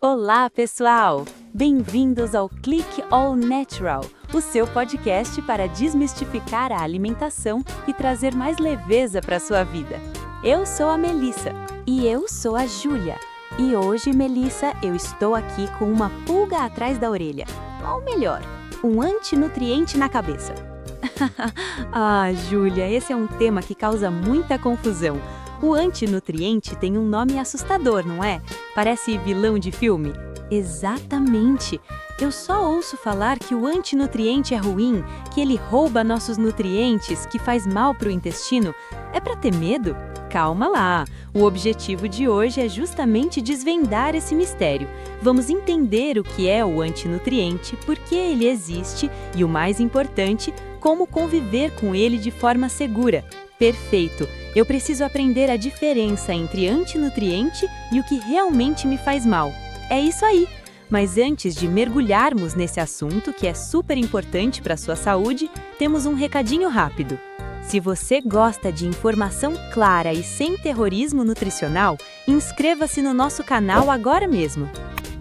Olá, pessoal! Bem-vindos ao Click All Natural, o seu podcast para desmistificar a alimentação e trazer mais leveza para a sua vida. Eu sou a Melissa. E eu sou a Júlia. E hoje, Melissa, eu estou aqui com uma pulga atrás da orelha. Ou melhor, um antinutriente na cabeça. Ah, Júlia, esse é um tema que causa muita confusão. O antinutriente tem um nome assustador, não é? Parece vilão de filme. Exatamente. Eu só ouço falar que o antinutriente é ruim, que ele rouba nossos nutrientes, que faz mal para o intestino. É para ter medo? Calma lá! O objetivo de hoje é justamente desvendar esse mistério. Vamos entender o que é o antinutriente, por que ele existe e, o mais importante, como conviver com ele de forma segura. Perfeito! Eu preciso aprender a diferença entre antinutriente e o que realmente me faz mal. É isso aí! Mas antes de mergulharmos nesse assunto, que é super importante para a sua saúde, temos um recadinho rápido. Se você gosta de informação clara e sem terrorismo nutricional, inscreva-se no nosso canal agora mesmo.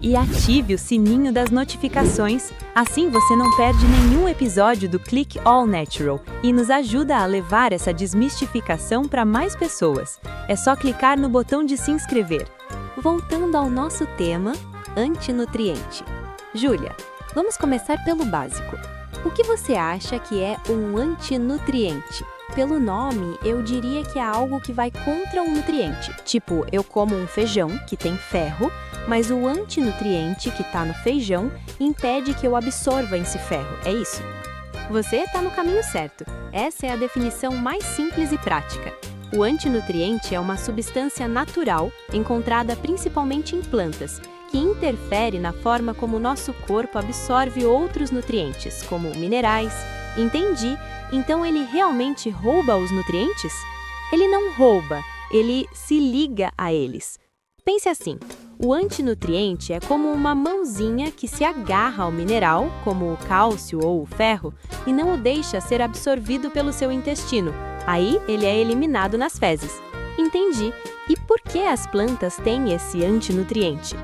E ative o sininho das notificações, assim você não perde nenhum episódio do Click All Natural e nos ajuda a levar essa desmistificação para mais pessoas. É só clicar no botão de se inscrever. Voltando ao nosso tema, antinutriente. Júlia, vamos começar pelo básico. O que você acha que é um antinutriente? Pelo nome, eu diria que é algo que vai contra um nutriente. Tipo, eu como um feijão, que tem ferro, mas o antinutriente que está no feijão impede que eu absorva esse ferro, é isso? Você está no caminho certo. Essa é a definição mais simples e prática. O antinutriente é uma substância natural, encontrada principalmente em plantas, que interfere na forma como o nosso corpo absorve outros nutrientes, como minerais. Entendi. Então ele realmente rouba os nutrientes? Ele não rouba, ele se liga a eles. Pense assim, o antinutriente é como uma mãozinha que se agarra ao mineral, como o cálcio ou o ferro, e não o deixa ser absorvido pelo seu intestino. Aí ele é eliminado nas fezes. Entendi. E por que as plantas têm esse antinutriente?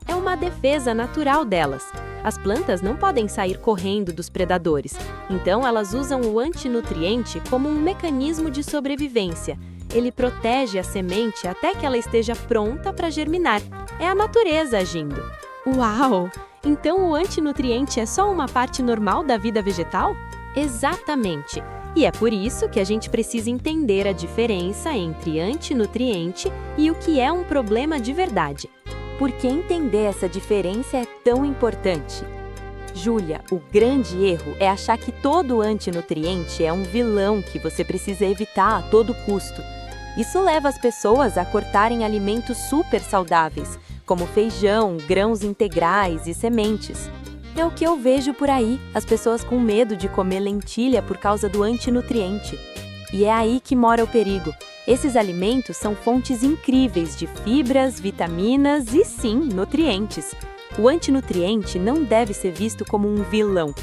É uma defesa natural delas. As plantas não podem sair correndo dos predadores, então elas usam o antinutriente como um mecanismo de sobrevivência. Ele protege a semente até que ela esteja pronta para germinar. É a natureza agindo. Uau! Então o antinutriente é só uma parte normal da vida vegetal? Exatamente! E é por isso que a gente precisa entender a diferença entre antinutriente e o que é um problema de verdade. Por que entender essa diferença é tão importante? Júlia, o grande erro é achar que todo antinutriente é um vilão que você precisa evitar a todo custo. Isso leva as pessoas a cortarem alimentos super saudáveis, como feijão, grãos integrais e sementes. É o que eu vejo por aí, as pessoas com medo de comer lentilha por causa do antinutriente. E é aí que mora o perigo. Esses alimentos são fontes incríveis de fibras, vitaminas e, sim, nutrientes. O antinutriente não deve ser visto como um vilão.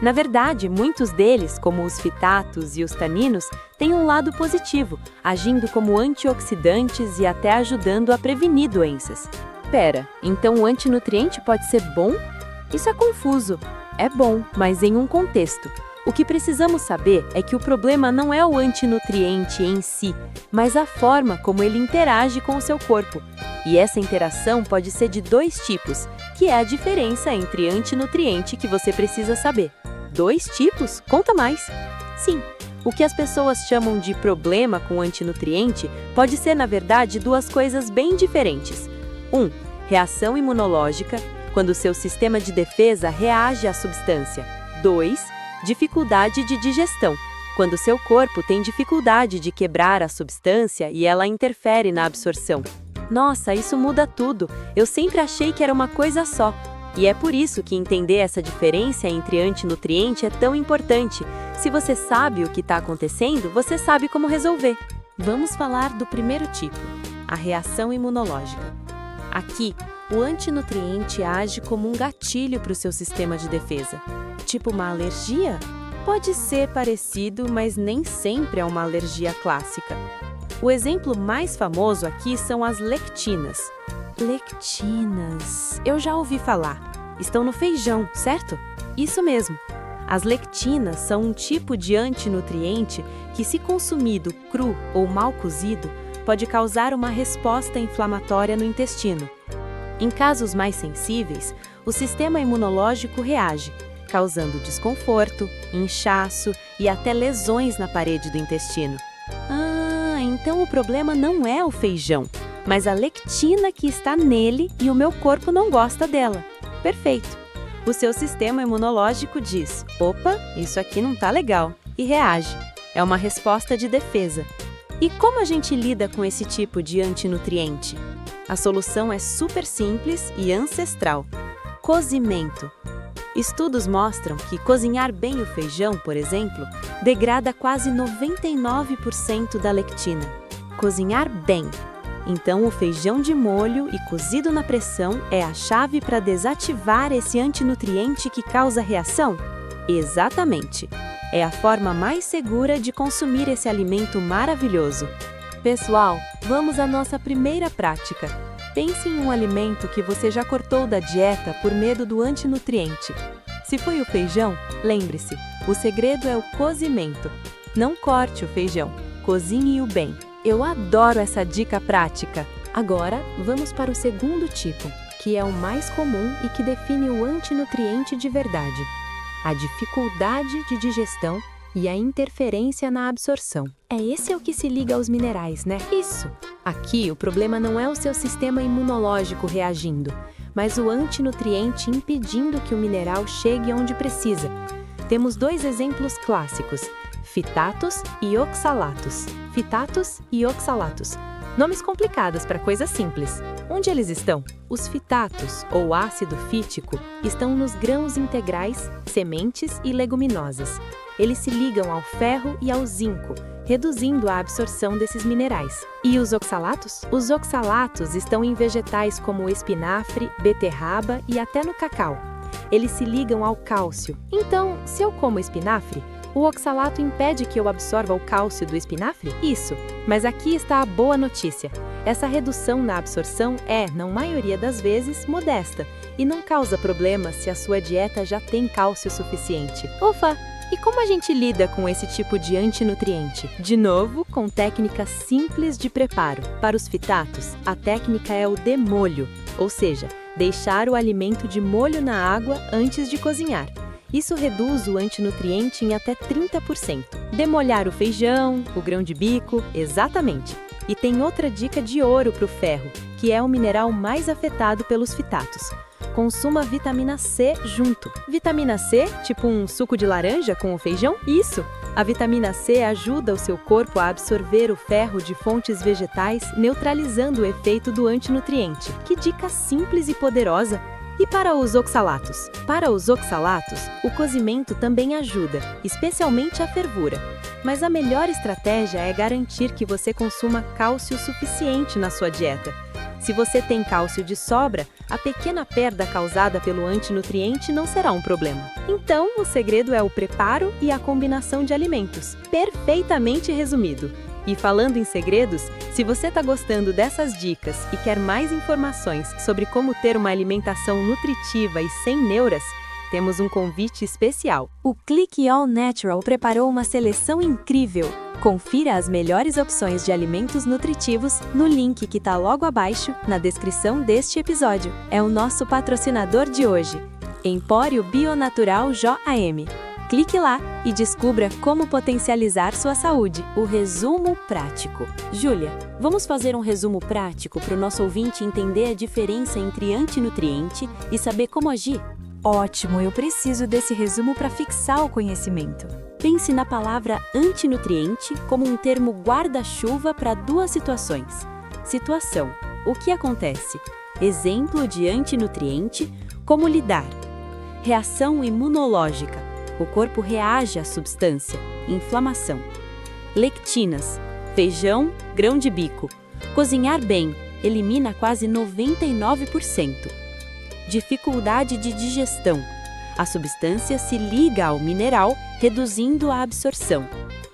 Na verdade, muitos deles, como os fitatos e os taninos, têm um lado positivo, agindo como antioxidantes e até ajudando a prevenir doenças. Pera, então o antinutriente pode ser bom? Isso é confuso. É bom, mas em um contexto. O que precisamos saber é que o problema não é o antinutriente em si, mas a forma como ele interage com o seu corpo. E essa interação pode ser de dois tipos, que é a diferença entre antinutriente que você precisa saber. 2 tipos? Conta mais! Sim, o que as pessoas chamam de problema com antinutriente pode ser, na verdade, 2 coisas bem diferentes. 1. Reação imunológica, quando o seu sistema de defesa reage à substância. 2. Dificuldade de digestão, quando seu corpo tem dificuldade de quebrar a substância e ela interfere na absorção. Nossa, isso muda tudo! Eu sempre achei que era uma coisa só. E é por isso que entender essa diferença entre antinutriente é tão importante. Se você sabe o que está acontecendo, você sabe como resolver. Vamos falar do primeiro tipo, a reação imunológica. Aqui, o antinutriente age como um gatilho para o seu sistema de defesa. Tipo uma alergia? Pode ser parecido, mas nem sempre é uma alergia clássica. O exemplo mais famoso aqui são as lectinas. Lectinas. Eu já ouvi falar. Estão no feijão, certo? Isso mesmo. As lectinas são um tipo de antinutriente que, se consumido cru ou mal cozido, pode causar uma resposta inflamatória no intestino. Em casos mais sensíveis, o sistema imunológico reage, causando desconforto, inchaço e até lesões na parede do intestino. Então o problema não é o feijão, mas a lectina que está nele e o meu corpo não gosta dela. Perfeito! O seu sistema imunológico diz: opa, isso aqui não tá legal, e reage. É uma resposta de defesa. E como a gente lida com esse tipo de antinutriente? A solução é super simples e ancestral: cozimento. Estudos mostram que cozinhar bem o feijão, por exemplo, degrada quase 99% da lectina. Cozinhar bem. Então, o feijão de molho e cozido na pressão é a chave para desativar esse antinutriente que causa reação? Exatamente! É a forma mais segura de consumir esse alimento maravilhoso. Pessoal, vamos à nossa primeira prática. Pense em um alimento que você já cortou da dieta por medo do antinutriente. Se foi o feijão, lembre-se, o segredo é o cozimento. Não corte o feijão, cozinhe-o bem. Eu adoro essa dica prática. Agora, vamos para o segundo tipo, que é o mais comum e que define o antinutriente de verdade: a dificuldade de digestão e a interferência na absorção. É esse o que se liga aos minerais, né? Isso! Aqui, o problema não é o seu sistema imunológico reagindo, mas o antinutriente impedindo que o mineral chegue onde precisa. Temos dois exemplos clássicos: fitatos e oxalatos. Fitatos e oxalatos. Nomes complicados para coisas simples. Onde eles estão? Os fitatos, ou ácido fítico, estão nos grãos integrais, sementes e leguminosas. Eles se ligam ao ferro e ao zinco, reduzindo a absorção desses minerais. E os oxalatos? Os oxalatos estão em vegetais como o espinafre, beterraba e até no cacau. Eles se ligam ao cálcio. Então, se eu como espinafre, o oxalato impede que eu absorva o cálcio do espinafre? Isso! Mas aqui está a boa notícia. Essa redução na absorção é, na maioria das vezes, modesta e não causa problemas se a sua dieta já tem cálcio suficiente. Ufa! E como a gente lida com esse tipo de antinutriente? De novo, com técnicas simples de preparo. Para os fitatos, a técnica é o demolho, ou seja, deixar o alimento de molho na água antes de cozinhar. Isso reduz o antinutriente em até 30%. Demolhar o feijão, o grão de bico, exatamente. E tem outra dica de ouro para o ferro, que é o mineral mais afetado pelos fitatos. Consuma vitamina C junto. Vitamina C, tipo um suco de laranja com o feijão? Isso! A vitamina C ajuda o seu corpo a absorver o ferro de fontes vegetais, neutralizando o efeito do antinutriente. Que dica simples e poderosa! E para os oxalatos? Para os oxalatos, o cozimento também ajuda, especialmente a fervura. Mas a melhor estratégia é garantir que você consuma cálcio suficiente na sua dieta. Se você tem cálcio de sobra, a pequena perda causada pelo antinutriente não será um problema. Então, o segredo é o preparo e a combinação de alimentos. Perfeitamente resumido! E falando em segredos, se você está gostando dessas dicas e quer mais informações sobre como ter uma alimentação nutritiva e sem neuras, temos um convite especial. O Click All Natural preparou uma seleção incrível. Confira as melhores opções de alimentos nutritivos no link que está logo abaixo, na descrição deste episódio. É o nosso patrocinador de hoje, Empório Bionatural JAM. Clique lá e descubra como potencializar sua saúde. O resumo prático. Júlia, vamos fazer um resumo prático para o nosso ouvinte entender a diferença entre antinutriente e saber como agir? Ótimo, eu preciso desse resumo para fixar o conhecimento. Pense na palavra antinutriente como um termo guarda-chuva para duas situações. Situação: o que acontece? Exemplo de antinutriente: como lidar. Reação imunológica: o corpo reage à substância, inflamação. Lectinas: feijão, grão de bico. Cozinhar bem, elimina quase 99%. Dificuldade de digestão: a substância se liga ao mineral, reduzindo a absorção.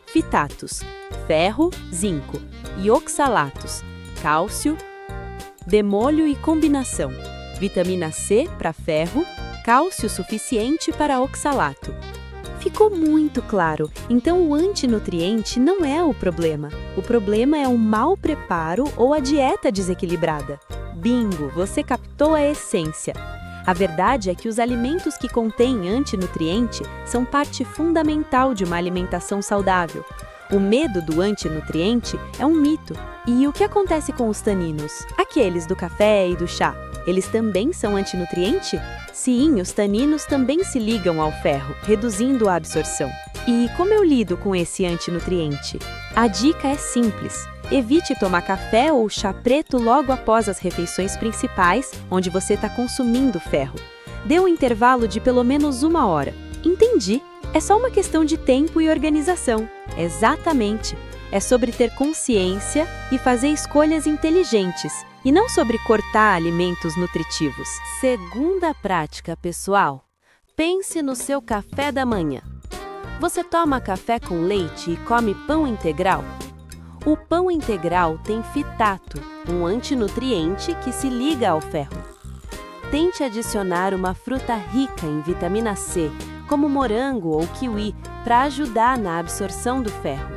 Fitatos: ferro, zinco. E oxalatos: cálcio, demolho e combinação. Vitamina C para ferro, cálcio suficiente para oxalato. Ficou muito claro, então o antinutriente não é o problema. O problema é um mau preparo ou a dieta desequilibrada. Bingo, você captou a essência. A verdade é que os alimentos que contêm antinutriente são parte fundamental de uma alimentação saudável. O medo do antinutriente é um mito. E o que acontece com os taninos? Aqueles do café e do chá. Eles também são antinutriente? Sim, os taninos também se ligam ao ferro, reduzindo a absorção. E como eu lido com esse antinutriente? A dica é simples. Evite tomar café ou chá preto logo após as refeições principais, onde você está consumindo ferro. Dê um intervalo de pelo menos 1 hora. Entendi. É só uma questão de tempo e organização. Exatamente. É sobre ter consciência e fazer escolhas inteligentes, e não sobre cortar alimentos nutritivos. Segunda prática, pessoal. Pense no seu café da manhã. Você toma café com leite e come pão integral? O pão integral tem fitato, um antinutriente que se liga ao ferro. Tente adicionar uma fruta rica em vitamina C, como morango ou kiwi, para ajudar na absorção do ferro.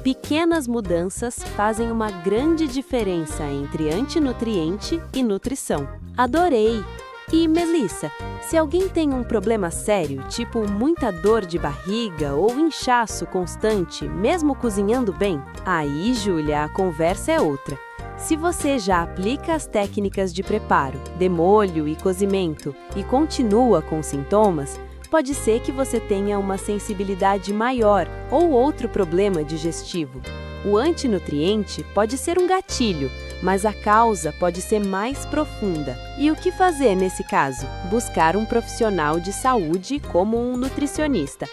Pequenas mudanças fazem uma grande diferença entre antinutriente e nutrição. Adorei! E, Melissa, se alguém tem um problema sério, tipo muita dor de barriga ou inchaço constante, mesmo cozinhando bem, aí, Júlia, a conversa é outra. Se você já aplica as técnicas de preparo, demolho e cozimento e continua com sintomas, pode ser que você tenha uma sensibilidade maior ou outro problema digestivo. O antinutriente pode ser um gatilho, mas a causa pode ser mais profunda. E o que fazer nesse caso? Buscar um profissional de saúde como um nutricionista.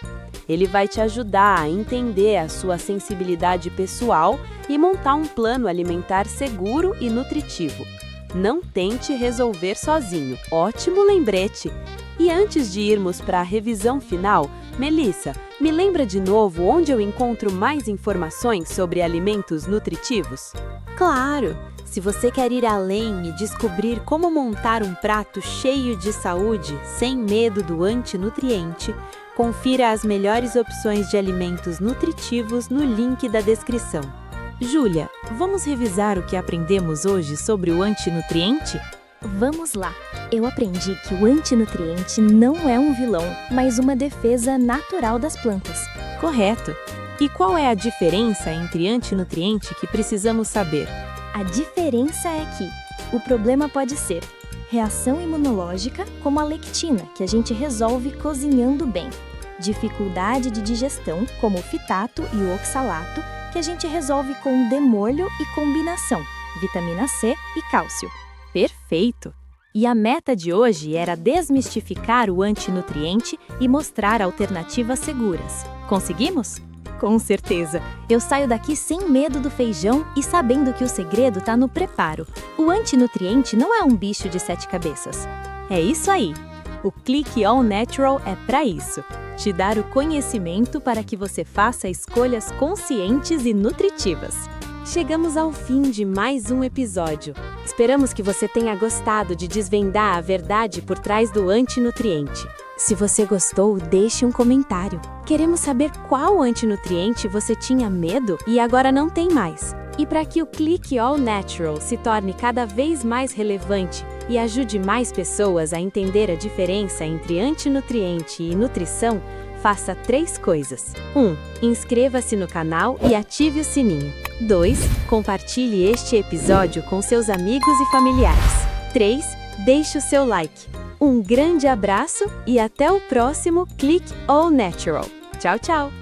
Ele vai te ajudar a entender a sua sensibilidade pessoal e montar um plano alimentar seguro e nutritivo. Não tente resolver sozinho. Ótimo lembrete! E antes de irmos para a revisão final, Melissa, me lembra de novo onde eu encontro mais informações sobre alimentos nutritivos? Claro! Se você quer ir além e descobrir como montar um prato cheio de saúde, sem medo do antinutriente, confira as melhores opções de alimentos nutritivos no link da descrição. Júlia, vamos revisar o que aprendemos hoje sobre o antinutriente? Vamos lá! Eu aprendi que o antinutriente não é um vilão, mas uma defesa natural das plantas. Correto! E qual é a diferença entre antinutriente que precisamos saber? A diferença é que o problema pode ser reação imunológica, como a lectina, que a gente resolve cozinhando bem. Dificuldade de digestão, como o fitato e o oxalato, que a gente resolve com demolho e combinação, vitamina C e cálcio. Perfeito! E a meta de hoje era desmistificar o antinutriente e mostrar alternativas seguras. Conseguimos? Com certeza! Eu saio daqui sem medo do feijão e sabendo que o segredo está no preparo. O antinutriente não é um bicho de 7 cabeças. É isso aí! O Click All Natural é para isso. Te dar o conhecimento para que você faça escolhas conscientes e nutritivas. Chegamos ao fim de mais um episódio. Esperamos que você tenha gostado de desvendar a verdade por trás do antinutriente. Se você gostou, deixe um comentário. Queremos saber qual antinutriente você tinha medo e agora não tem mais. E para que o Click All Natural se torne cada vez mais relevante e ajude mais pessoas a entender a diferença entre antinutriente e nutrição, faça 3 coisas. 1. Inscreva-se no canal e ative o sininho. 2. Compartilhe este episódio com seus amigos e familiares. 3. Deixe o seu like. Um grande abraço e até o próximo Click All Natural. Tchau, tchau!